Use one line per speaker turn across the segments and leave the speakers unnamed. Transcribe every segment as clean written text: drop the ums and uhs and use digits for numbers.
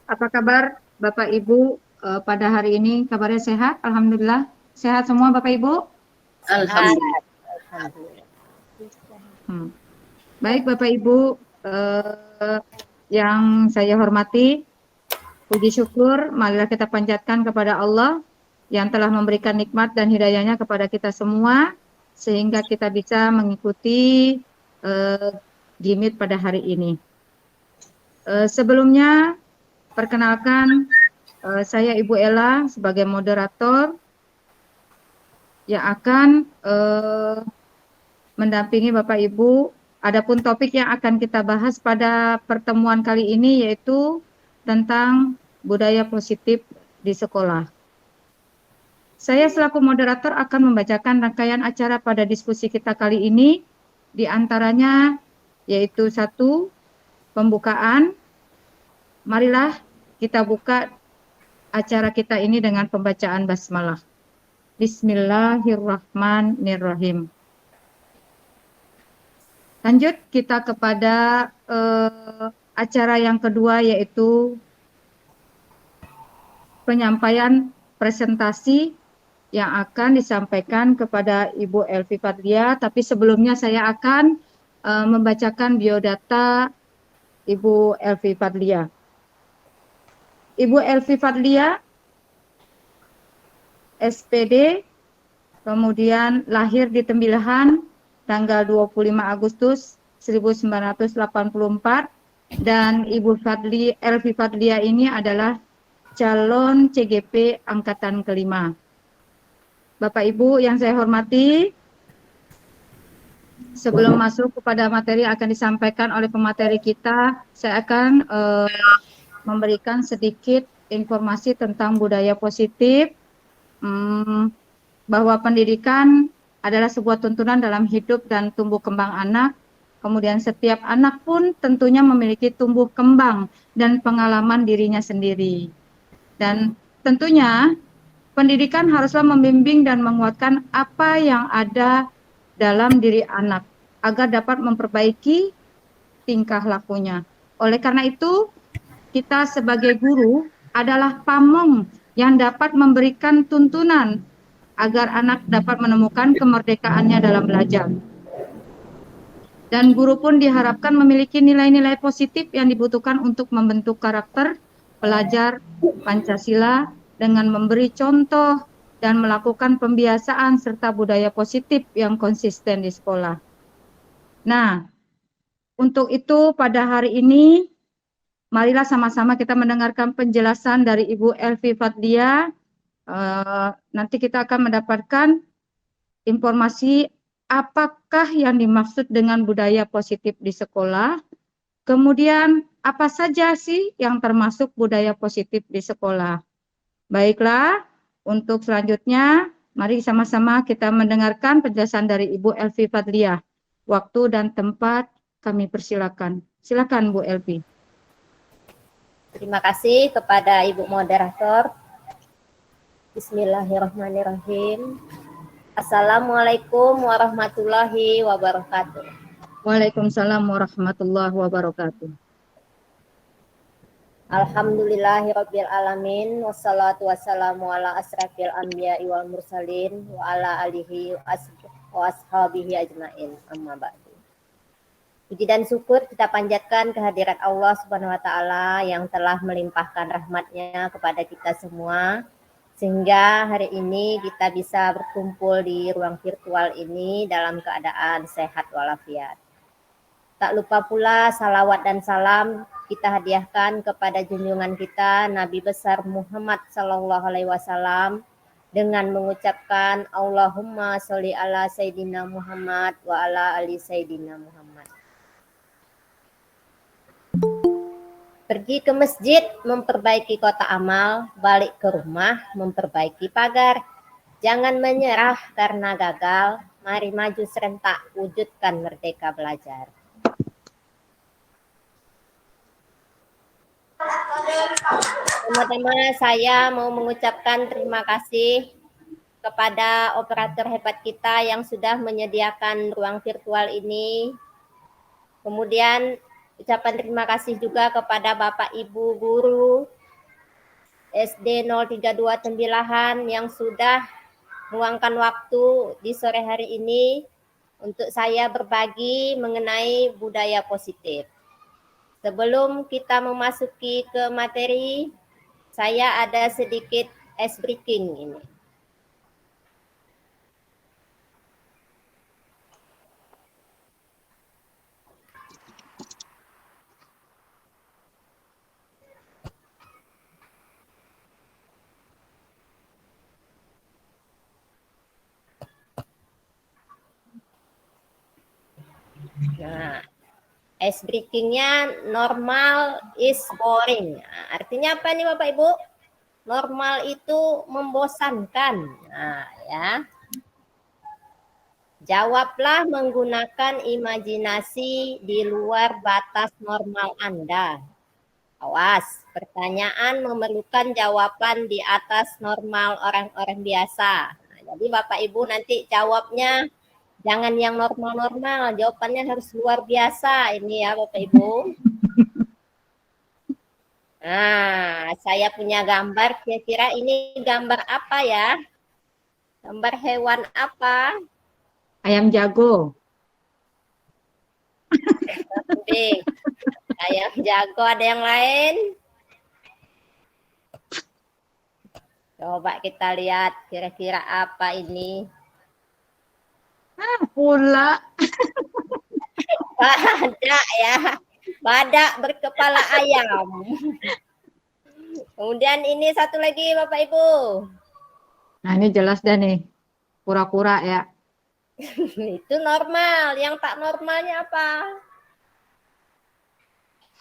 Apa kabar Bapak Ibu pada hari ini? Kabarnya sehat? Alhamdulillah. Sehat semua Bapak Ibu?
Alhamdulillah.
Alhamdulillah.
Hmm. Baik Bapak Ibu, yang saya hormati, puji syukur marilah kita panjatkan kepada Allah yang telah memberikan nikmat dan hidayahnya kepada kita semua, sehingga kita bisa mengikuti Gimit pada hari ini. Sebelumnya, perkenalkan, saya Ibu Ella sebagai moderator yang akan mendampingi Bapak Ibu. Adapun topik yang akan kita bahas pada pertemuan kali ini yaitu tentang budaya positif di sekolah. Saya selaku moderator akan membacakan rangkaian acara pada diskusi kita kali ini, di antaranya yaitu 1, pembukaan. Marilah kita buka acara kita ini dengan pembacaan basmalah. Bismillahirrahmanirrahim. Lanjut kita kepada acara yang kedua yaitu penyampaian presentasi yang akan disampaikan kepada Ibu Elvi Fadlia. Tapi sebelumnya saya akan membacakan biodata Ibu Elvi Fadlia. Ibu Elvi Fadlia, SPD, kemudian lahir di Tembilahan tanggal 25 Agustus 1984, dan Ibu Elvi Fadlia ini adalah calon CGP angkatan kelima. Bapak Ibu yang saya hormati, sebelum masuk kepada materi yang akan disampaikan oleh pemateri kita, saya akan memberikan sedikit informasi tentang budaya positif, bahwa pendidikan adalah sebuah tuntunan dalam hidup dan tumbuh kembang anak. Kemudian setiap anak pun tentunya memiliki tumbuh kembang dan pengalaman dirinya sendiri. Dan tentunya pendidikan haruslah membimbing dan menguatkan apa yang ada dalam diri anak agar dapat memperbaiki tingkah lakunya. Oleh karena itu, kita sebagai guru adalah pamong yang dapat memberikan tuntunan agar anak dapat menemukan kemerdekaannya dalam belajar. Dan guru pun diharapkan memiliki nilai-nilai positif yang dibutuhkan untuk membentuk karakter pelajar Pancasila dengan memberi contoh dan melakukan pembiasaan serta budaya positif yang konsisten di sekolah. Nah, untuk itu pada hari ini, marilah sama-sama kita mendengarkan penjelasan dari Ibu Elvi Fadlia. Nanti kita akan mendapatkan informasi apakah yang dimaksud dengan budaya positif di sekolah. Kemudian apa saja sih yang termasuk budaya positif di sekolah. Baiklah, untuk selanjutnya mari sama-sama kita mendengarkan penjelasan dari Ibu Elvi Fadlia. Waktu dan tempat kami persilakan. Silakan Bu Elvi.
Terima kasih kepada Ibu Moderator. Bismillahirrahmanirrahim. Assalamualaikum warahmatullahi wabarakatuh.
Waalaikumsalam warahmatullahi wabarakatuh.
Alhamdulillahirabbil alamin, wassalatu wassalamu ala asrafil anbiya'i wal mursalin wa ala alihi wa ashabihi ajmain. Amma ba'du. Puji dan syukur kita panjatkan kehadirat Allah Subhanahu wa taala yang telah melimpahkan rahmat-Nya kepada kita semua, sehingga hari ini kita bisa berkumpul di ruang virtual ini dalam keadaan sehat walafiat. Tak lupa pula salawat dan salam kita hadiahkan kepada junjungan kita Nabi besar Muhammad Sallallahu Alaihi Wasallam dengan mengucapkan Allahumma sholli ala Sayyidina Muhammad wa ala ali Sayyidina Muhammad. Pergi ke masjid memperbaiki kotak amal, balik ke rumah memperbaiki pagar. Jangan menyerah karena gagal, mari maju serentak wujudkan merdeka belajar. Pertama-tama saya mau mengucapkan terima kasih kepada operator hebat kita yang sudah menyediakan ruang virtual ini. Kemudian Ucapan terima kasih juga kepada Bapak Ibu Guru SD 0329 yang sudah meluangkan waktu di sore hari ini untuk saya berbagi mengenai budaya positif. Sebelum kita memasuki ke materi, saya ada sedikit ice breaking ini. Nah, ice breaking-nya normal is boring. Nah, artinya apa nih Bapak Ibu? Normal itu membosankan. Nah, ya. Jawablah menggunakan imajinasi di luar batas normal Anda. Awas, pertanyaan memerlukan jawaban di atas normal orang-orang biasa. Nah, jadi Bapak Ibu nanti jawabnya jangan yang normal-normal, jawabannya harus luar biasa ini ya Bapak Ibu. Nah, saya punya gambar, kira-kira ini gambar apa ya? Gambar hewan apa?
Ayam jago.
Kambing. Ayam jago, ada yang lain? Coba kita lihat kira-kira apa ini.
Pula.
Badak ya. Badak berkepala ayam. Kemudian ini satu lagi Bapak Ibu.
Nah ini jelas dah nih. Kura-kura ya.
Itu normal. Yang tak normalnya apa?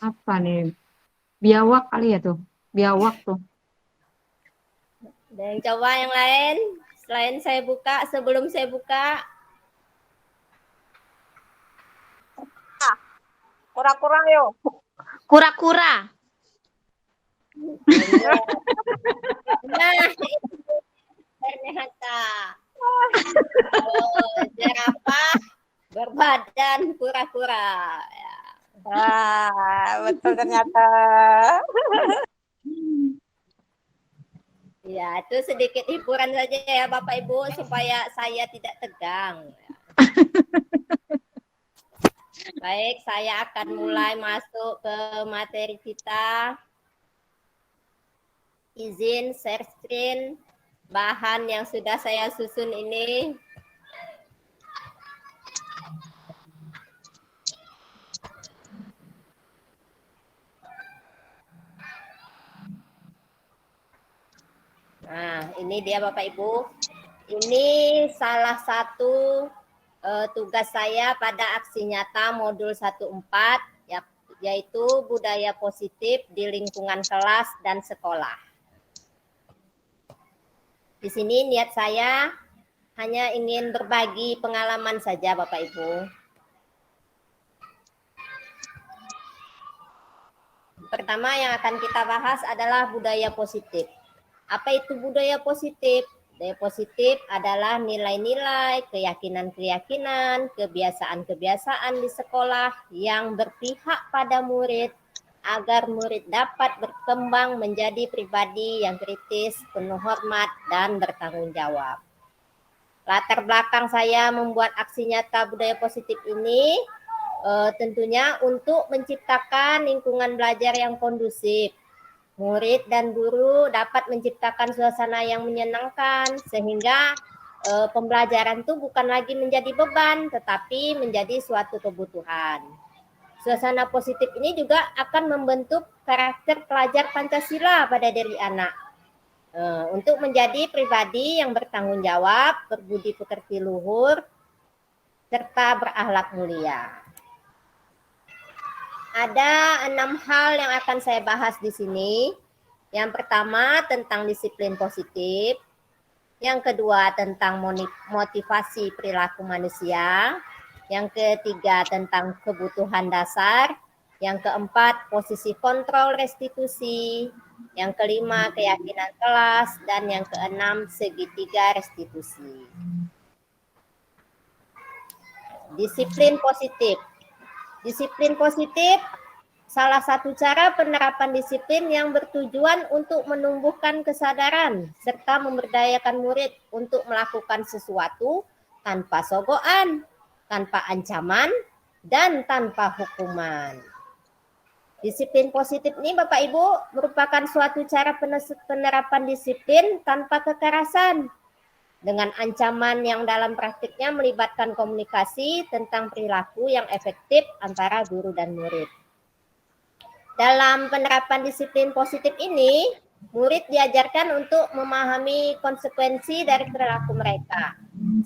Apa nih? Biawak kali ya tuh. Biawak tuh.
Dan coba yang lain. Selain saya buka, sebelum saya buka.
Kura-kura yuk.
Kura-kura.
Nah, ternyata. Jerapah berbadan kura-kura. Ya.
Betul ternyata.
Ya, itu sedikit hiburan saja ya Bapak Ibu supaya saya tidak tegang. Baik, saya akan mulai masuk ke materi kita. Izin share screen bahan yang sudah saya susun ini. Nah, ini dia Bapak Ibu. Ini salah satu tugas saya pada aksi nyata modul 14, yaitu budaya positif di lingkungan kelas dan sekolah. Di sini niat saya hanya ingin berbagi pengalaman saja Bapak Ibu. Pertama yang akan kita bahas adalah budaya positif. Apa itu budaya positif? Budaya positif adalah nilai-nilai, keyakinan-keyakinan, kebiasaan-kebiasaan di sekolah yang berpihak pada murid agar murid dapat berkembang menjadi pribadi yang kritis, penuh hormat, dan bertanggung jawab. Latar belakang saya membuat aksi nyata budaya positif ini tentunya untuk menciptakan lingkungan belajar yang kondusif. Murid dan guru dapat menciptakan suasana yang menyenangkan sehingga pembelajaran itu bukan lagi menjadi beban tetapi menjadi suatu kebutuhan. Suasana positif ini juga akan membentuk karakter pelajar Pancasila pada diri anak untuk menjadi pribadi yang bertanggung jawab, berbudi pekerti luhur, serta berakhlak mulia. Ada 6 hal yang akan saya bahas di sini. Yang pertama tentang disiplin positif. Yang kedua tentang motivasi perilaku manusia. Yang ketiga tentang kebutuhan dasar. Yang keempat posisi kontrol restitusi. Yang kelima keyakinan kelas. Dan yang keenam segitiga restitusi. Disiplin positif. Disiplin positif salah satu cara penerapan disiplin yang bertujuan untuk menumbuhkan kesadaran serta memberdayakan murid untuk melakukan sesuatu tanpa sogokan, tanpa ancaman, dan tanpa hukuman. Disiplin positif ini Bapak Ibu merupakan suatu cara penerapan disiplin tanpa kekerasan dengan ancaman yang dalam praktiknya melibatkan komunikasi tentang perilaku yang efektif antara guru dan murid. Dalam penerapan disiplin positif ini, murid diajarkan untuk memahami konsekuensi dari perilaku mereka.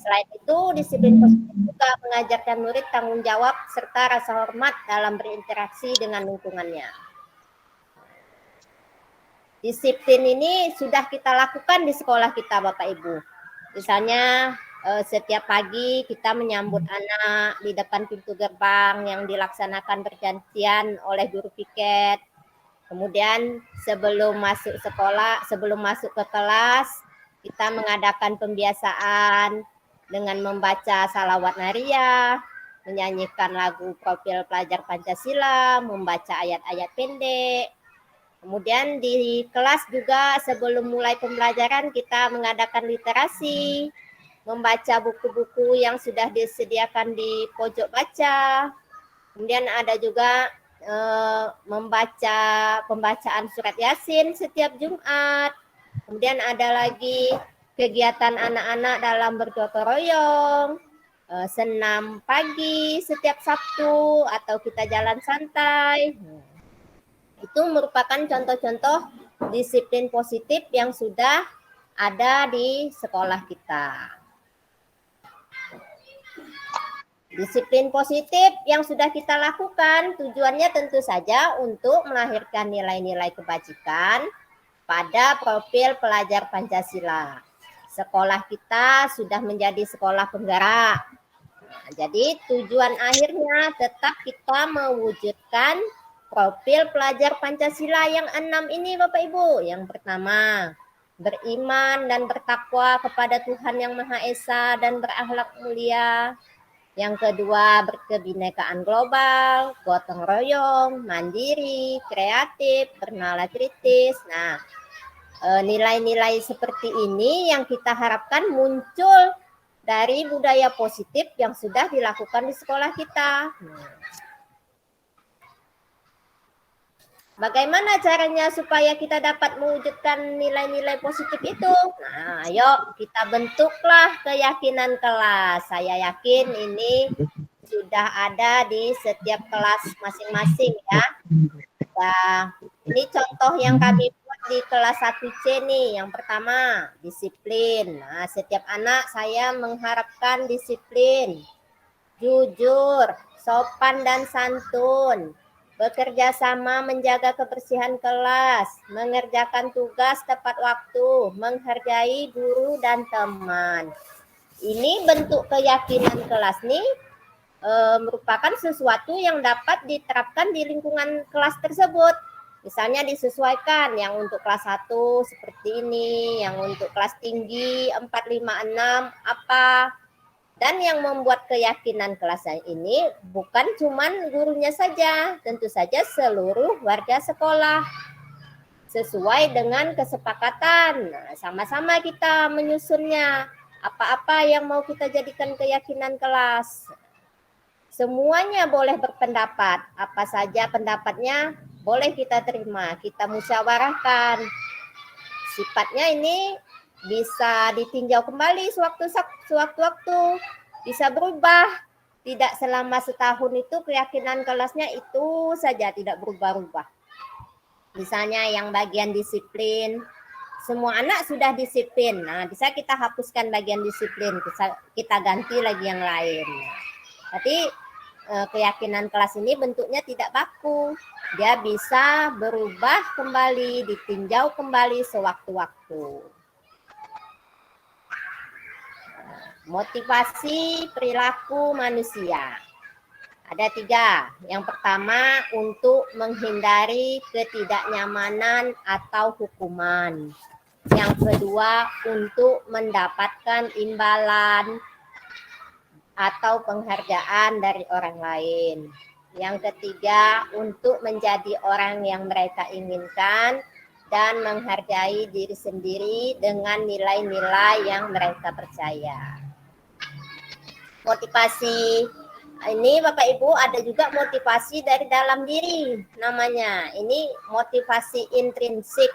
Selain itu, disiplin positif juga mengajarkan murid tanggung jawab serta rasa hormat dalam berinteraksi dengan lingkungannya. Disiplin ini sudah kita lakukan di sekolah kita, Bapak Ibu. Misalnya, setiap pagi kita menyambut anak di depan pintu gerbang yang dilaksanakan bergantian oleh guru piket. Kemudian sebelum masuk sekolah, sebelum masuk ke kelas, kita mengadakan pembiasaan dengan membaca salawat nariyah, menyanyikan lagu profil pelajar Pancasila, membaca ayat-ayat pendek. Kemudian di kelas juga sebelum mulai pembelajaran kita mengadakan literasi, membaca buku-buku yang sudah disediakan di pojok baca. Kemudian ada juga membaca pembacaan surat Yasin setiap Jumat. Kemudian ada lagi kegiatan anak-anak dalam bergotong royong, senam pagi setiap Sabtu, atau kita jalan santai. Itu merupakan contoh-contoh disiplin positif yang sudah ada di sekolah kita. Disiplin positif yang sudah kita lakukan tujuannya tentu saja untuk melahirkan nilai-nilai kebajikan pada profil pelajar Pancasila. Sekolah kita sudah menjadi sekolah penggerak. Nah, jadi tujuan akhirnya tetap kita mewujudkan profil pelajar Pancasila yang 6 ini Bapak Ibu. Yang pertama, beriman dan bertakwa kepada Tuhan Yang Maha Esa dan berakhlak mulia. Yang kedua, berkebinekaan global, gotong royong, mandiri, kreatif, bernalar kritis. Nah, nilai-nilai seperti ini yang kita harapkan muncul dari budaya positif yang sudah dilakukan di sekolah kita. Bagaimana caranya supaya kita dapat mewujudkan nilai-nilai positif itu? Nah, ayo kita bentuklah keyakinan kelas. Saya yakin ini sudah ada di setiap kelas masing-masing ya. Nah, ini contoh yang kami buat di kelas 1C nih. Yang pertama, disiplin. Nah, setiap anak saya mengharapkan disiplin, jujur, sopan dan santun, bekerja sama menjaga kebersihan kelas, mengerjakan tugas tepat waktu, menghargai guru dan teman. Ini bentuk keyakinan kelas nih merupakan sesuatu yang dapat diterapkan di lingkungan kelas tersebut. Misalnya disesuaikan yang untuk kelas 1 seperti ini, yang untuk kelas tinggi 4, 5, 6 apa. Dan yang membuat keyakinan kelas ini bukan cuman gurunya saja, tentu saja seluruh warga sekolah. Sesuai dengan kesepakatan, nah, sama-sama kita menyusunnya. Apa-apa yang mau kita jadikan keyakinan kelas. Semuanya boleh berpendapat, apa saja pendapatnya boleh kita terima, kita musyawarahkan. Sifatnya ini bisa ditinjau kembali sewaktu-waktu, bisa berubah. Tidak selama setahun itu keyakinan kelasnya itu saja, tidak berubah-ubah. Misalnya yang bagian disiplin, semua anak sudah disiplin. Nah, bisa kita hapuskan bagian disiplin, kita ganti lagi yang lain. Tapi keyakinan kelas ini bentuknya tidak baku. Dia bisa berubah kembali, ditinjau kembali sewaktu-waktu. Motivasi perilaku manusia. Ada 3. Yang pertama, untuk menghindari ketidaknyamanan atau hukuman. Yang kedua, untuk mendapatkan imbalan atau penghargaan dari orang lain. Yang ketiga, untuk menjadi orang yang mereka inginkan dan menghargai diri sendiri dengan nilai-nilai yang mereka percaya. Motivasi ini Bapak Ibu ada juga motivasi dari dalam diri namanya. Ini motivasi intrinsik.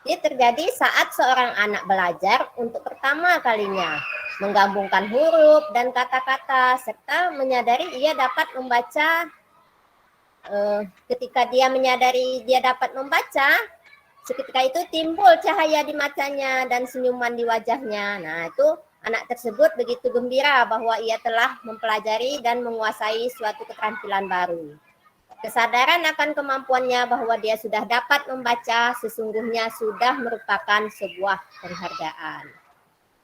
Ini terjadi saat seorang anak belajar untuk pertama kalinya menggabungkan huruf dan kata-kata serta menyadari ia dapat membaca. Ketika dia menyadari dia dapat membaca, seketika itu timbul cahaya di matanya dan senyuman di wajahnya. Nah, itu anak tersebut begitu gembira bahwa ia telah mempelajari dan menguasai suatu keterampilan baru. Kesadaran akan kemampuannya bahwa dia sudah dapat membaca sesungguhnya sudah merupakan sebuah penghargaan.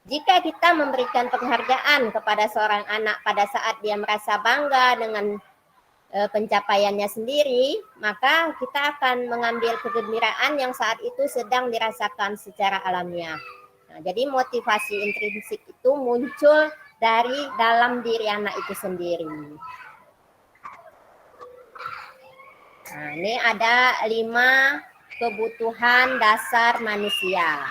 Jika kita memberikan penghargaan kepada seorang anak pada saat dia merasa bangga dengan pencapaiannya sendiri, maka kita akan mengambil kegembiraan yang saat itu sedang dirasakan secara alamiah. Nah, jadi motivasi intrinsik itu muncul dari dalam diri anak itu sendiri. Nah, ini ada 5 kebutuhan dasar manusia.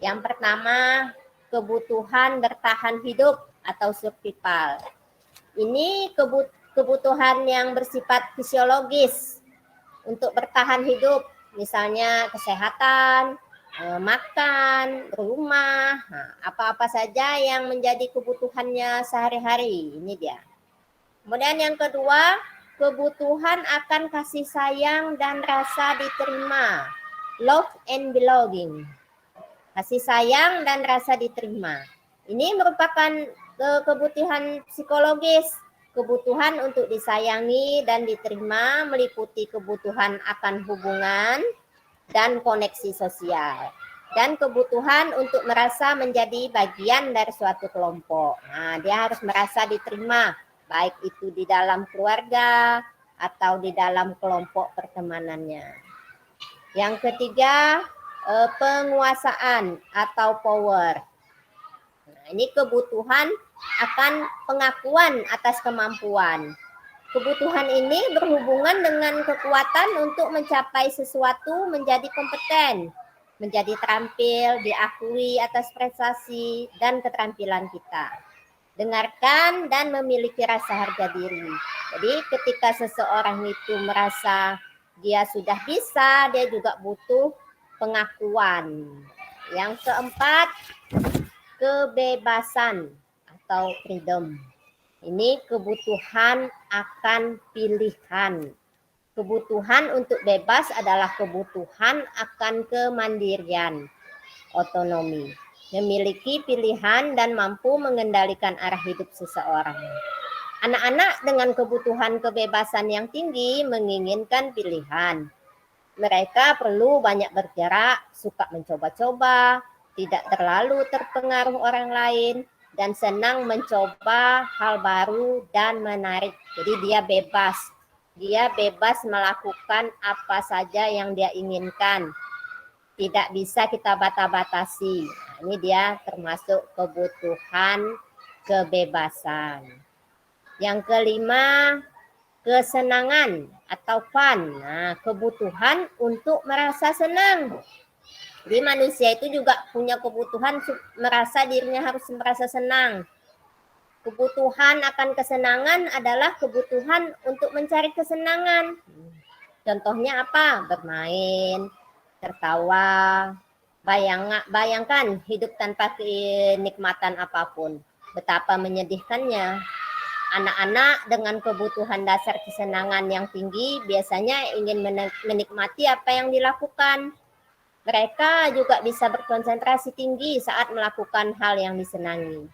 Yang pertama, kebutuhan bertahan hidup atau survival. Ini kebutuhan yang bersifat fisiologis untuk bertahan hidup, misalnya kesehatan, makan, rumah, apa-apa saja yang menjadi kebutuhannya sehari-hari. Ini dia. Kemudian yang kedua, kebutuhan akan kasih sayang dan rasa diterima. Love and belonging. Kasih sayang dan rasa diterima. Ini merupakan kebutuhan psikologis. Kebutuhan untuk disayangi dan diterima meliputi kebutuhan akan hubungan dan koneksi sosial. Dan kebutuhan untuk merasa menjadi bagian dari suatu kelompok. Nah, dia harus merasa diterima, baik itu di dalam keluarga atau di dalam kelompok pertemanannya. Yang ketiga, penguasaan atau power. Nah, ini kebutuhan akan pengakuan atas kemampuan. Kebutuhan ini berhubungan dengan kekuatan untuk mencapai sesuatu, menjadi kompeten, menjadi terampil, diakui atas prestasi dan keterampilan kita. Dengarkan dan memiliki rasa harga diri. Jadi ketika seseorang itu merasa dia sudah bisa, dia juga butuh pengakuan. Yang keempat, kebebasan atau freedom. Ini kebutuhan akan pilihan. Kebutuhan untuk bebas adalah kebutuhan akan kemandirian, otonomi. Memiliki pilihan dan mampu mengendalikan arah hidup seseorang. Anak-anak dengan kebutuhan kebebasan yang tinggi menginginkan pilihan. Mereka perlu banyak bergerak, suka mencoba-coba, tidak terlalu terpengaruh orang lain, dan senang mencoba hal baru dan menarik. Jadi dia bebas. Dia bebas melakukan apa saja yang dia inginkan. Tidak bisa kita batasi. Nah, ini dia termasuk kebutuhan kebebasan. Yang kelima, kesenangan atau fun. Nah, kebutuhan untuk merasa senang. Jadi manusia itu juga punya kebutuhan merasa dirinya harus merasa senang. Kebutuhan akan kesenangan adalah kebutuhan untuk mencari kesenangan. Contohnya apa? Bermain, tertawa. Bayangkan hidup tanpa kenikmatan apapun. Betapa menyedihkannya. Anak-anak dengan kebutuhan dasar kesenangan yang tinggi biasanya ingin menikmati apa yang dilakukan. Mereka juga bisa berkonsentrasi tinggi saat melakukan hal yang disenangi.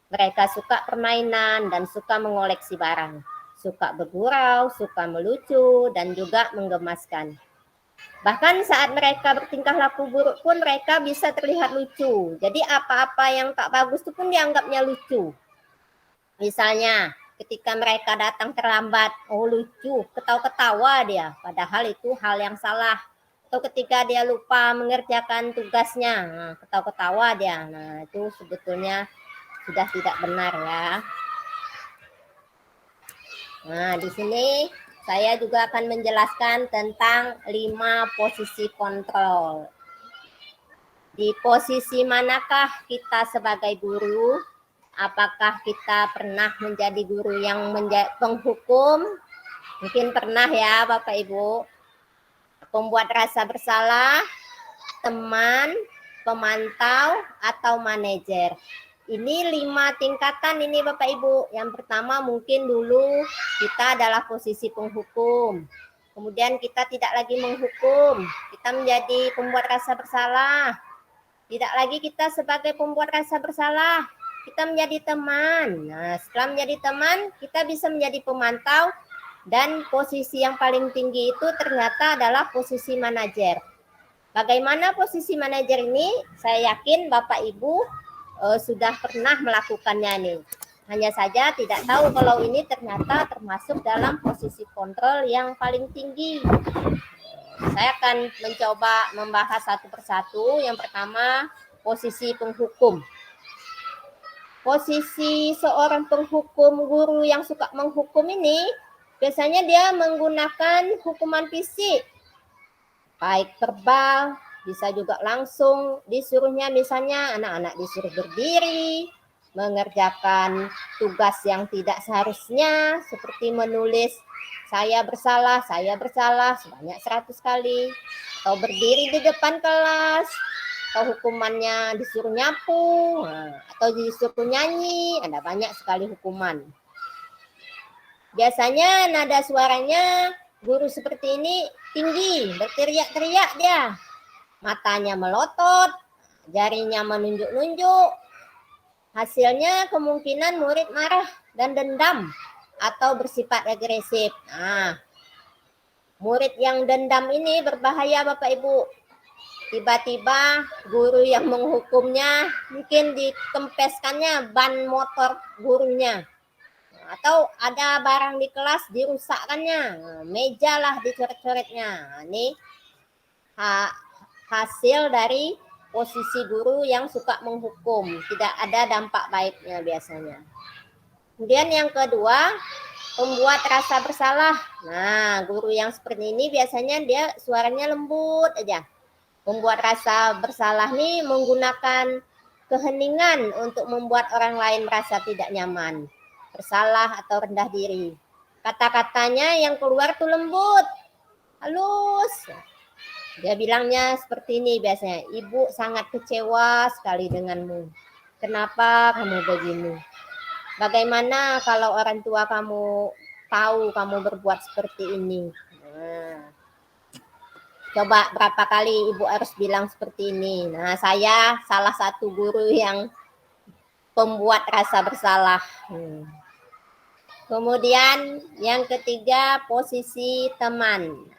Mereka suka permainan dan suka mengoleksi barang. Suka bergurau, suka melucu, dan juga menggemaskan. Bahkan saat mereka bertingkah laku buruk pun mereka bisa terlihat lucu. Jadi apa-apa yang tak bagus itu pun dianggapnya lucu. Misalnya ketika mereka datang terlambat, oh lucu, ketawa-ketawa dia. Padahal itu hal yang salah. Atau ketika dia lupa mengerjakan tugasnya, nah, ketawa-ketawa dia. Nah, itu sebetulnya sudah tidak benar ya. Nah, di sini saya juga akan menjelaskan tentang 5 posisi kontrol. Di posisi manakah kita sebagai guru? Apakah kita pernah menjadi guru yang penghukum? Mungkin pernah ya Bapak Ibu. Pembuat rasa bersalah, teman, pemantau, atau manajer. Ini 5 tingkatan ini Bapak Ibu. Yang pertama mungkin dulu kita adalah posisi penghukum. Kemudian kita tidak lagi menghukum. Kita menjadi pembuat rasa bersalah. Tidak lagi kita sebagai pembuat rasa bersalah. Kita menjadi teman. Nah, setelah menjadi teman, kita bisa menjadi pemantau. Dan posisi yang paling tinggi itu ternyata adalah posisi manajer. Bagaimana posisi manajer ini? Saya yakin Bapak Ibu sudah pernah melakukannya nih. Hanya saja tidak tahu kalau ini ternyata termasuk dalam posisi kontrol yang paling tinggi. Saya akan mencoba membahas satu persatu. Yang pertama, posisi penghukum. Posisi seorang penghukum, guru yang suka menghukum ini, biasanya dia menggunakan hukuman fisik. Baik verbal, bisa juga langsung disuruhnya, misalnya anak-anak disuruh berdiri, mengerjakan tugas yang tidak seharusnya, seperti menulis saya bersalah sebanyak 100 kali, atau berdiri di depan kelas, atau hukumannya disuruh nyapu, atau disuruh nyanyi, ada banyak sekali hukuman. Biasanya nada suaranya guru seperti ini tinggi, berteriak-teriak dia. Matanya melotot, jarinya menunjuk-nunjuk. Hasilnya kemungkinan murid marah dan dendam atau bersifat agresif. Nah, murid yang dendam ini berbahaya Bapak Ibu. Tiba-tiba guru yang menghukumnya mungkin dikempeskannya ban motor gurunya. Atau ada barang di kelas dirusakkannya, meja lah dicoret-coretnya. Ini hasil dari posisi guru yang suka menghukum, tidak ada dampak baiknya biasanya. Kemudian yang kedua, pembuat rasa bersalah. Nah, guru yang seperti ini biasanya dia suaranya lembut aja. Pembuat rasa bersalah nih menggunakan keheningan untuk membuat orang lain merasa tidak nyaman, bersalah atau rendah diri. Kata-katanya yang keluar tuh lembut, halus. Dia bilangnya seperti ini biasanya, ibu sangat kecewa sekali denganmu. Kenapa kamu begini? Bagaimana kalau orang tua kamu tahu kamu berbuat seperti ini? Nah, coba berapa kali ibu harus bilang seperti ini. Nah, saya salah satu guru yang pembuat rasa bersalah. Kemudian yang ketiga, posisi teman.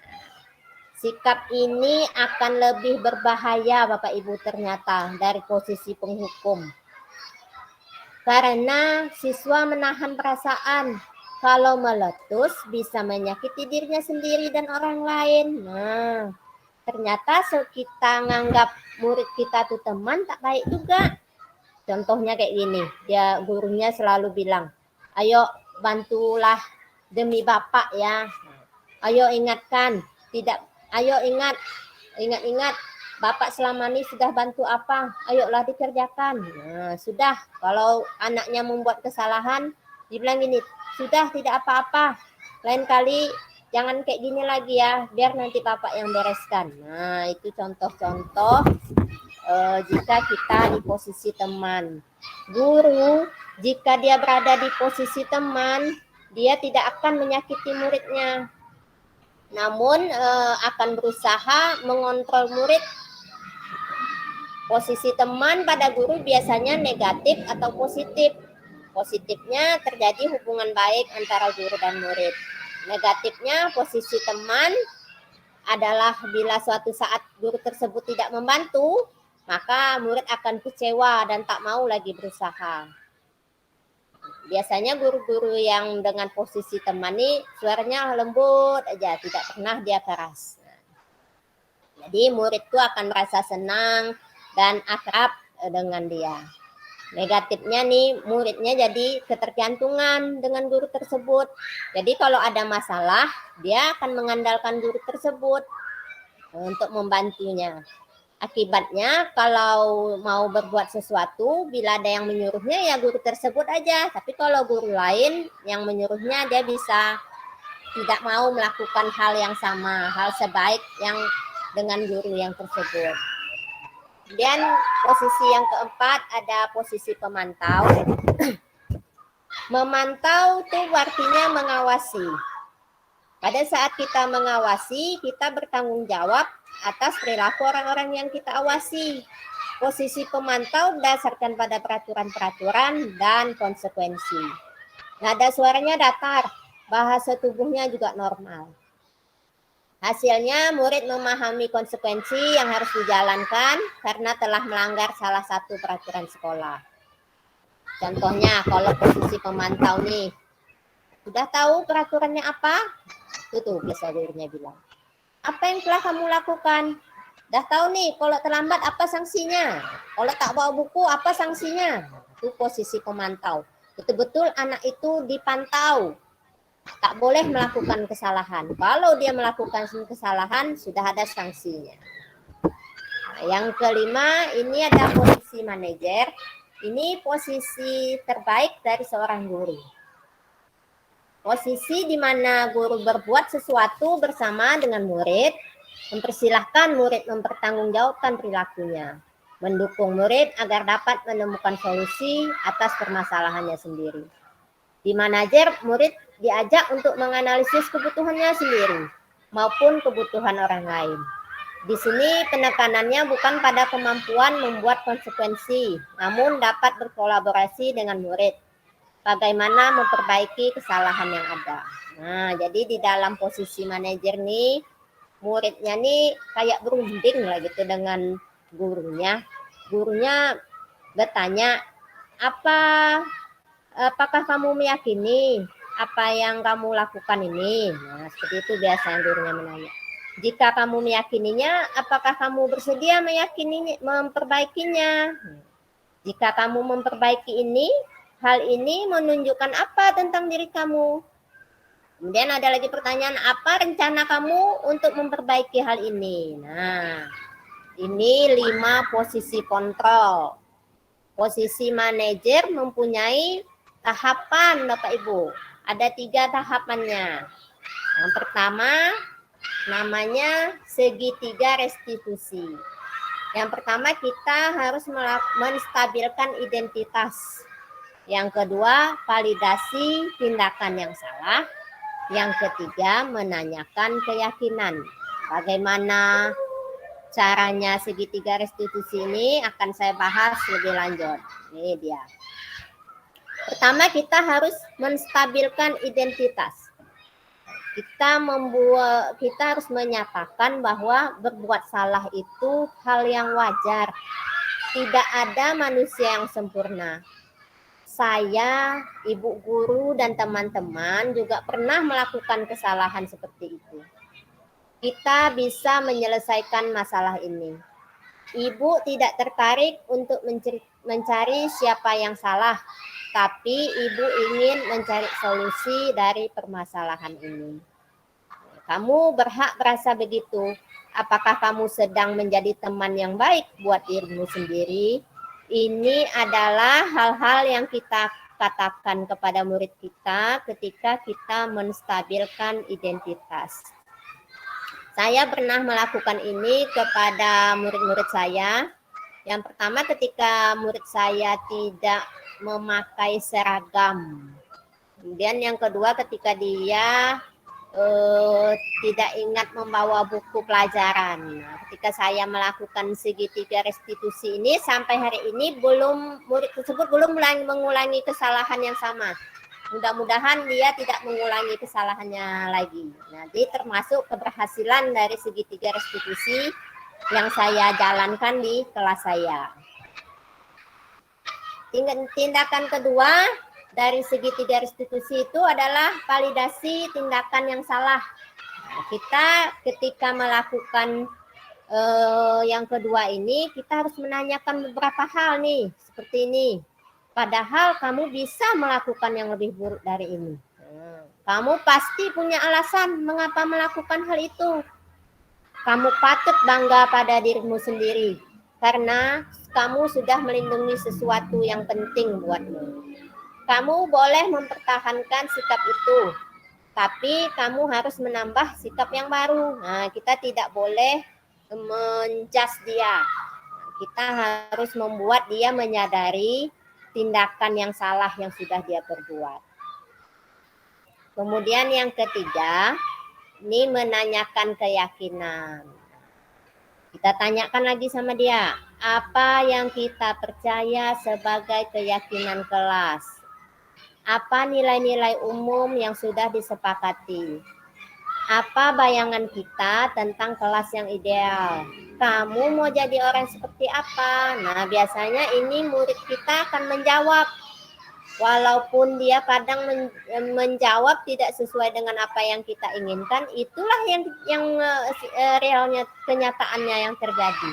Sikap ini akan lebih berbahaya Bapak Ibu ternyata dari posisi penghukum. Karena siswa menahan perasaan. Kalau meletus bisa menyakiti dirinya sendiri dan orang lain. Nah, ternyata kita nganggap murid kita tuh teman tak baik juga. Contohnya kayak gini, dia gurunya selalu bilang, ayo bantulah demi Bapak ya. Ayo ingatkan, ayo ingat Bapak selama ini sudah bantu apa? Ayolah dikerjakan. Nah, sudah. Kalau anaknya membuat kesalahan, dibilang gini, sudah tidak apa-apa. Lain kali jangan kayak gini lagi ya, biar nanti Bapak yang bereskan. Nah, itu contoh-contoh jika kita di posisi teman. Guru, jika dia berada di posisi teman, dia tidak akan menyakiti muridnya. Namun akan berusaha mengontrol murid. Posisi teman pada guru biasanya negatif atau positif. Positifnya terjadi hubungan baik antara guru dan murid. Negatifnya posisi teman adalah bila suatu saat guru tersebut tidak membantu, maka murid akan kecewa dan tak mau lagi berusaha. Biasanya guru-guru yang dengan posisi teman ini suaranya lembut aja, tidak pernah dia keras. Jadi murid itu akan merasa senang dan akrab dengan dia. Negatifnya nih, muridnya jadi ketergantungan dengan guru tersebut. Jadi kalau ada masalah, dia akan mengandalkan guru tersebut untuk membantunya. Akibatnya kalau mau berbuat sesuatu, bila ada yang menyuruhnya ya guru tersebut aja. Tapi kalau guru lain yang menyuruhnya, dia bisa tidak mau melakukan hal yang sama, hal sebaik yang dengan guru yang tersebut. Kemudian posisi yang keempat ada posisi pemantau. Memantau itu artinya mengawasi. Pada saat kita mengawasi, kita bertanggung jawab atas perilaku orang-orang yang kita awasi. Posisi pemantau berdasarkan pada peraturan-peraturan dan konsekuensi. Nada suaranya datar, bahasa tubuhnya juga normal. Hasilnya murid memahami konsekuensi yang harus dijalankan karena telah melanggar salah satu peraturan sekolah. Contohnya kalau posisi pemantau nih, sudah tahu peraturannya apa? Itu biasa gurunya bilang. Apa yang telah kamu lakukan? Dah tahu nih, kalau terlambat apa sanksinya? Kalau tak bawa buku apa sanksinya? Itu posisi pemantau. Betul-betul anak itu dipantau. Tak boleh melakukan kesalahan. Kalau dia melakukan kesalahan, sudah ada sanksinya. Nah, yang kelima, ini ada posisi manajer. Ini posisi terbaik dari seorang guru. Posisi di mana guru berbuat sesuatu bersama dengan murid, mempersilahkan murid mempertanggungjawabkan perilakunya, mendukung murid agar dapat menemukan solusi atas permasalahannya sendiri. Di manajer, murid diajak untuk menganalisis kebutuhannya sendiri maupun kebutuhan orang lain. Di sini penekanannya bukan pada kemampuan membuat konsekuensi, namun dapat berkolaborasi dengan murid. Bagaimana memperbaiki kesalahan yang ada. Nah, jadi di dalam posisi manajer nih, muridnya nih kayak berunding lah gitu dengan gurunya. Gurunya bertanya, apakah kamu meyakini apa yang kamu lakukan ini? Nah, seperti itu biasanya gurunya menanya. Jika kamu meyakininya, apakah kamu bersedia memperbaikinya? Jika kamu memperbaiki ini, hal ini menunjukkan apa tentang diri kamu? Kemudian ada lagi pertanyaan, apa rencana kamu untuk memperbaiki hal ini? Nah, ini 5 posisi kontrol. Posisi manajer mempunyai tahapan, Bapak Ibu. Ada 3 tahapannya. Yang pertama, namanya segitiga restitusi. Yang pertama kita harus menstabilkan identitas. Yang kedua, validasi tindakan yang salah. Yang ketiga, menanyakan keyakinan. Bagaimana caranya segitiga restitusi ini akan saya bahas lebih lanjut. Ini dia. Pertama, kita harus menstabilkan identitas. Kita harus menyatakan bahwa berbuat salah itu hal yang wajar. Tidak ada manusia yang sempurna. Saya, ibu guru, dan teman-teman juga pernah melakukan kesalahan seperti itu. Kita bisa menyelesaikan masalah ini. Ibu tidak tertarik untuk mencari siapa yang salah, tapi ibu ingin mencari solusi dari permasalahan ini. Kamu berhak merasa begitu. Apakah kamu sedang menjadi teman yang baik buat dirimu sendiri? Ini adalah hal-hal yang kita katakan kepada murid kita ketika kita menstabilkan identitas. Saya pernah melakukan ini kepada murid-murid saya. Yang pertama, ketika murid saya tidak memakai seragam. Kemudian yang kedua, ketika dia tidak ingat membawa buku pelajaran. Nah, ketika saya melakukan segitiga restitusi ini, sampai hari ini murid tersebut belum mengulangi kesalahan yang sama. Mudah-mudahan dia tidak mengulangi kesalahannya lagi. Nanti termasuk keberhasilan dari segitiga restitusi yang saya jalankan di kelas saya. Tindakan kedua dari segitiga restitusi itu adalah validasi tindakan yang salah. Nah, kita ketika melakukan yang kedua ini, kita harus menanyakan beberapa hal nih, seperti ini. Padahal kamu bisa melakukan yang lebih buruk dari ini. Kamu pasti punya alasan mengapa melakukan hal itu. Kamu patut bangga pada dirimu sendiri karena kamu sudah melindungi sesuatu yang penting buatmu. Kamu boleh mempertahankan sikap itu, tapi kamu harus menambah sikap yang baru. Nah, kita tidak boleh menjudge dia. Kita harus membuat dia menyadari tindakan yang salah yang sudah dia perbuat. Kemudian yang ketiga, ini menanyakan keyakinan. Kita tanyakan lagi sama dia, apa yang kita percaya sebagai keyakinan kelas? Apa nilai-nilai umum yang sudah disepakati? Apa bayangan kita tentang kelas yang ideal? Kamu mau jadi orang seperti apa? Nah, biasanya ini murid kita akan menjawab. Walaupun dia kadang menjawab tidak sesuai dengan apa yang kita inginkan, itulah yang realnya, kenyataannya yang terjadi.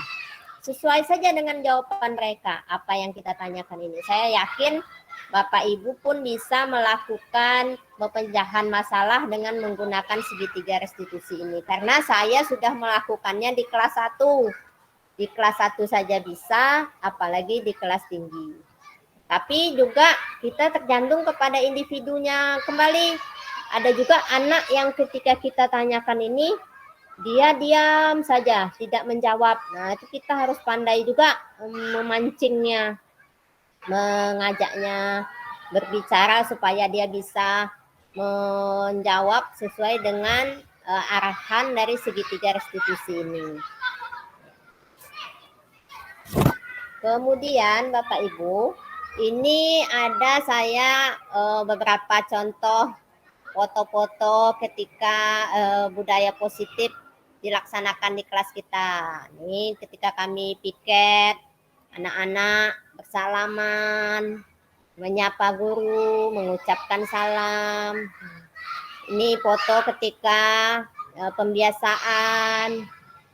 Sesuai saja dengan jawaban mereka, apa yang kita tanyakan ini. Saya yakin Bapak Ibu pun bisa melakukan pemecahan masalah dengan menggunakan segitiga restitusi ini. Karena saya sudah melakukannya di kelas 1. Di kelas 1 saja bisa, apalagi di kelas tinggi. Tapi juga kita tergantung kepada individunya kembali. Ada juga anak yang ketika kita tanyakan ini, dia diam saja, tidak menjawab. Nah, itu kita harus pandai juga memancingnya, mengajaknya berbicara supaya dia bisa menjawab sesuai dengan arahan dari segitiga restitusi ini. Kemudian Bapak Ibu, ini ada saya beberapa contoh foto-foto ketika budaya positif dilaksanakan di kelas kita. Ini ketika kami piket, anak-anak bersalaman, menyapa guru, mengucapkan salam. Ini foto ketika pembiasaan.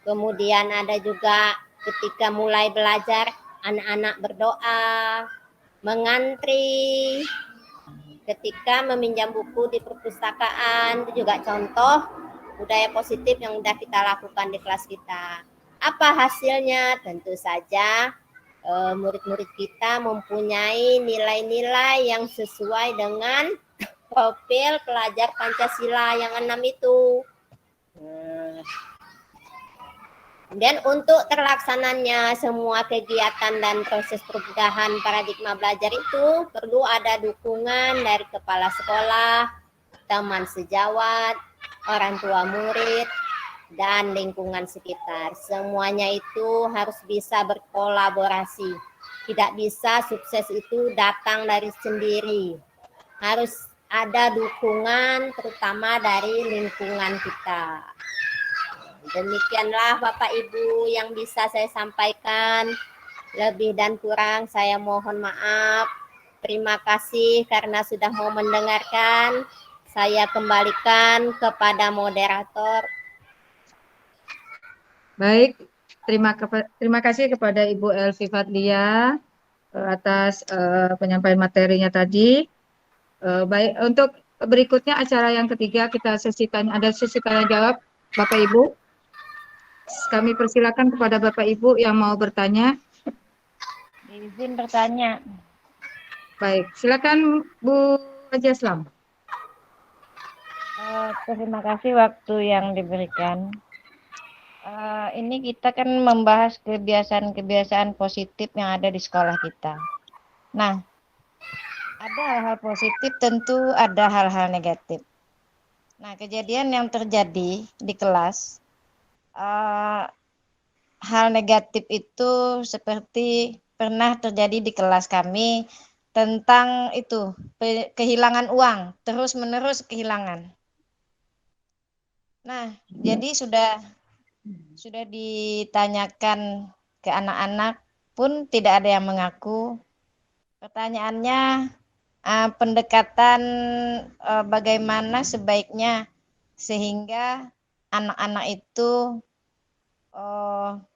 Kemudian ada juga ketika mulai belajar, anak-anak berdoa, mengantri, ketika meminjam buku di perpustakaan. Itu juga contoh budaya positif yang sudah kita lakukan di kelas kita. Apa hasilnya? Tentu saja murid-murid kita mempunyai nilai-nilai yang sesuai dengan profil pelajar Pancasila yang 6 itu. Dan untuk terlaksananya semua kegiatan dan proses perubahan paradigma belajar itu perlu ada dukungan dari kepala sekolah, teman sejawat, orang tua murid, dan lingkungan sekitar. Semuanya itu harus bisa berkolaborasi. Tidak bisa sukses itu datang dari sendiri. Harus ada dukungan terutama dari lingkungan kita. Demikianlah Bapak Ibu yang bisa saya sampaikan. Lebih dan kurang saya mohon maaf. Terima kasih karena sudah mau mendengarkan. Saya kembalikan kepada moderator.
Baik, terima kasih kepada Ibu Elvi Fadlia atas penyampaian materinya tadi. Baik, untuk berikutnya acara yang ketiga kita ada sesi tanya jawab Bapak Ibu. Kami persilakan kepada Bapak Ibu yang mau bertanya.
Izin bertanya.
Baik, silakan Bu Haji Aslam.
Terima kasih waktu yang diberikan. Ini kita kan membahas kebiasaan-kebiasaan positif yang ada di sekolah kita. Nah, ada hal-hal positif, tentu ada hal-hal negatif. Nah, kejadian yang terjadi di kelas, hal negatif itu seperti pernah terjadi di kelas kami tentang itu kehilangan uang, terus-menerus kehilangan. Nah, jadi sudah ditanyakan ke anak-anak pun tidak ada yang mengaku. Pertanyaannya, pendekatan bagaimana sebaiknya sehingga anak-anak itu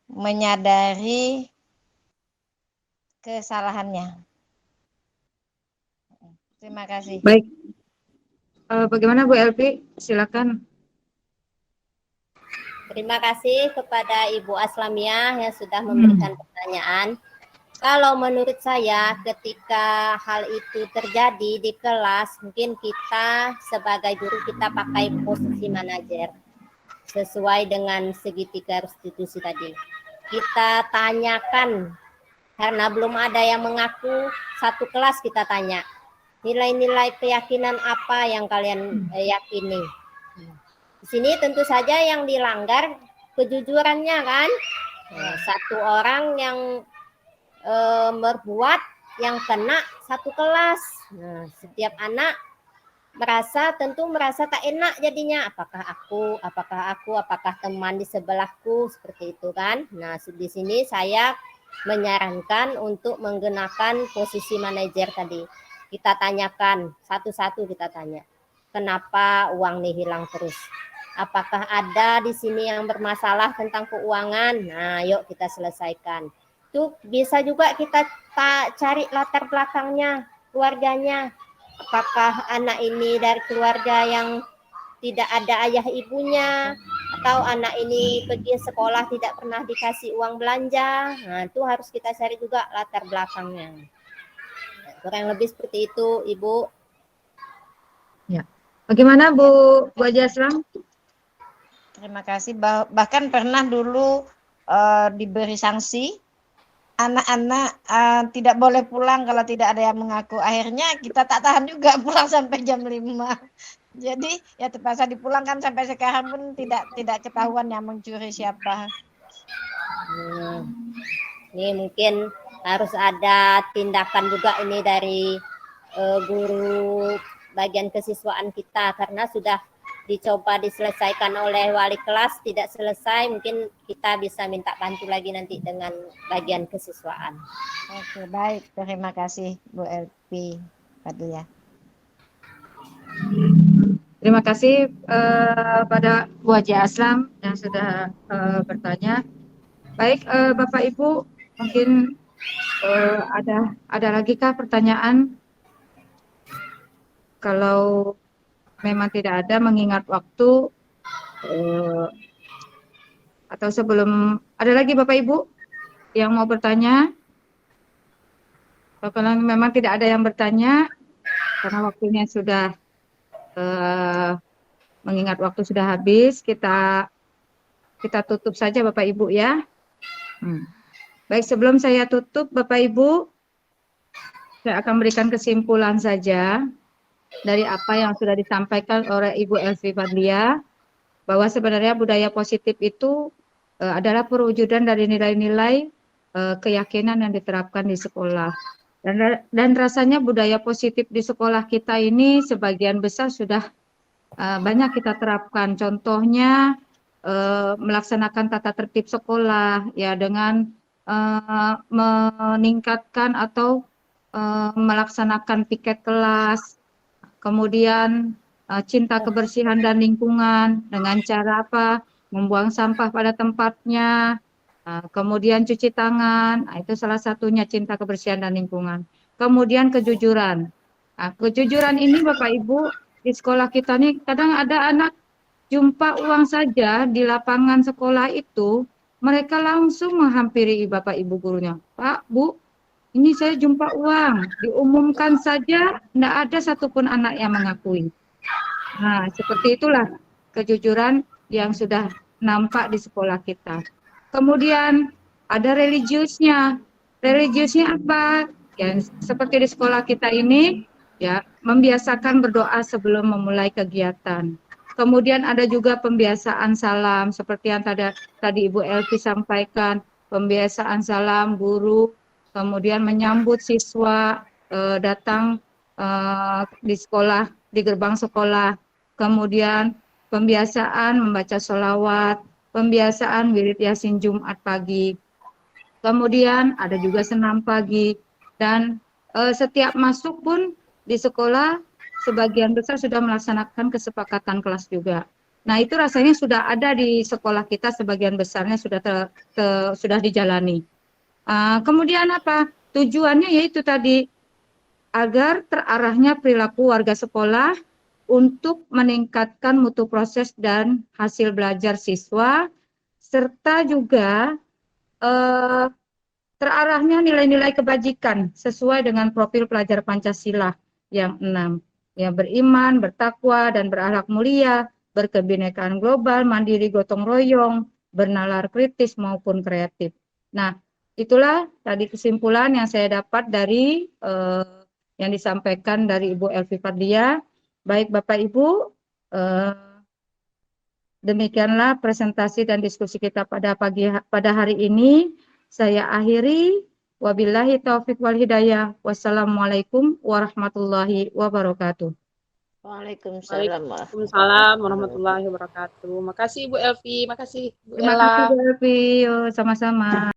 menyadari kesalahannya. Terima kasih.
Baik, bagaimana Bu Elvi? Silakan.
Terima kasih kepada Ibu Aslamiah yang sudah memberikan pertanyaan. Kalau menurut saya ketika hal itu terjadi di kelas, mungkin kita sebagai guru kita pakai posisi manajer sesuai dengan segitiga restitusi tadi. Kita tanyakan, karena belum ada yang mengaku, satu kelas kita tanya, nilai-nilai keyakinan apa yang kalian yakini. Di sini tentu saja yang dilanggar kejujurannya kan. Satu orang yang berbuat yang kena satu kelas. Nah, setiap anak tentu merasa tak enak jadinya. Apakah teman di sebelahku, seperti itu kan. Nah, di sini saya menyarankan untuk menggunakan posisi manajer tadi. Kita tanyakan satu-satu, kita tanya, kenapa uang ini hilang terus? Apakah ada di sini yang bermasalah tentang keuangan? Nah, yuk kita selesaikan. Itu bisa juga kita cari latar belakangnya, keluarganya. Apakah anak ini dari keluarga yang tidak ada ayah ibunya, atau anak ini pergi sekolah tidak pernah dikasih uang belanja. Nah, itu harus kita cari juga latar belakangnya. Kurang lebih seperti itu, Ibu.
Ya. Bagaimana Bu Haji Aslam?
Terima kasih. Bahkan pernah dulu diberi sanksi, anak-anak tidak boleh pulang kalau tidak ada yang mengaku. Akhirnya kita tak tahan juga pulang sampai jam 5. Jadi ya terpaksa dipulangkan, sampai sekarang pun tidak ketahuan yang mencuri siapa.
Ini mungkin harus ada tindakan juga ini dari guru bagian kesiswaan kita, karena sudah dicoba diselesaikan oleh wali kelas tidak selesai, mungkin kita bisa minta bantu lagi nanti dengan bagian kesiswaan.
Oke, baik, terima kasih Bu Elvi Fadlia.
Terima kasih pada Bu Haji Aslam yang sudah bertanya. Baik, Bapak Ibu, mungkin ada lagi kah pertanyaan? Kalau memang tidak ada, mengingat waktu, atau sebelum ada lagi Bapak Ibu yang mau bertanya? Kalau memang tidak ada yang bertanya, karena waktunya sudah mengingat waktu sudah habis, kita tutup saja Bapak Ibu ya. Baik, sebelum saya tutup Bapak Ibu, saya akan berikan kesimpulan saja dari apa yang sudah disampaikan oleh Ibu Elvi Fadlia, bahwa sebenarnya budaya positif itu adalah perwujudan dari nilai-nilai keyakinan yang diterapkan di sekolah. Dan rasanya budaya positif di sekolah kita ini sebagian besar sudah banyak kita terapkan. Contohnya melaksanakan tata tertib sekolah ya, dengan meningkatkan atau melaksanakan piket kelas, kemudian cinta kebersihan dan lingkungan dengan cara apa? Membuang sampah pada tempatnya, kemudian cuci tangan, itu salah satunya cinta kebersihan dan lingkungan. Kemudian kejujuran. Kejujuran ini Bapak Ibu, di sekolah kita nih kadang ada anak jumpa uang saja di lapangan sekolah itu, mereka langsung menghampiri Bapak Ibu gurunya. Pak, Bu, ini saya jumpa uang, diumumkan saja, tidak ada satupun anak yang mengakui. Nah, seperti itulah kejujuran yang sudah nampak di sekolah kita. Kemudian ada religiusnya. Religiusnya apa? Ya, seperti di sekolah kita ini, ya, membiasakan berdoa sebelum memulai kegiatan. Kemudian ada juga pembiasaan salam, seperti yang tadi Ibu Elvi sampaikan, pembiasaan salam guru, kemudian menyambut siswa datang di sekolah, di gerbang sekolah, kemudian pembiasaan membaca sholawat, pembiasaan wirid yasin Jumat pagi, kemudian ada juga senam pagi, dan setiap masuk pun di sekolah sebagian besar sudah melaksanakan kesepakatan kelas juga. Nah, itu rasanya sudah ada di sekolah kita, sebagian besarnya sudah dijalani. Kemudian apa? Tujuannya yaitu tadi agar terarahnya perilaku warga sekolah untuk meningkatkan mutu proses dan hasil belajar siswa, serta juga terarahnya nilai-nilai kebajikan sesuai dengan profil pelajar Pancasila yang 6, yang beriman, bertakwa, dan berakhlak mulia, berkebinekaan global, mandiri gotong royong, bernalar kritis maupun kreatif. Nah, itulah tadi kesimpulan yang saya dapat dari yang disampaikan dari Ibu Elvi Fadlia. Baik Bapak Ibu, demikianlah presentasi dan diskusi kita pada hari ini. Saya akhiri. Wabillahi taufik wal hidayah. Wassalamualaikum warahmatullahi wabarakatuh.
Waalaikumsalam.
Waalaikumsalam warahmatullahi wabarakatuh. Makasih Bu Elvi, makasih Bu
Terima
Ella.
kasih Bu Elvi. Sama-sama.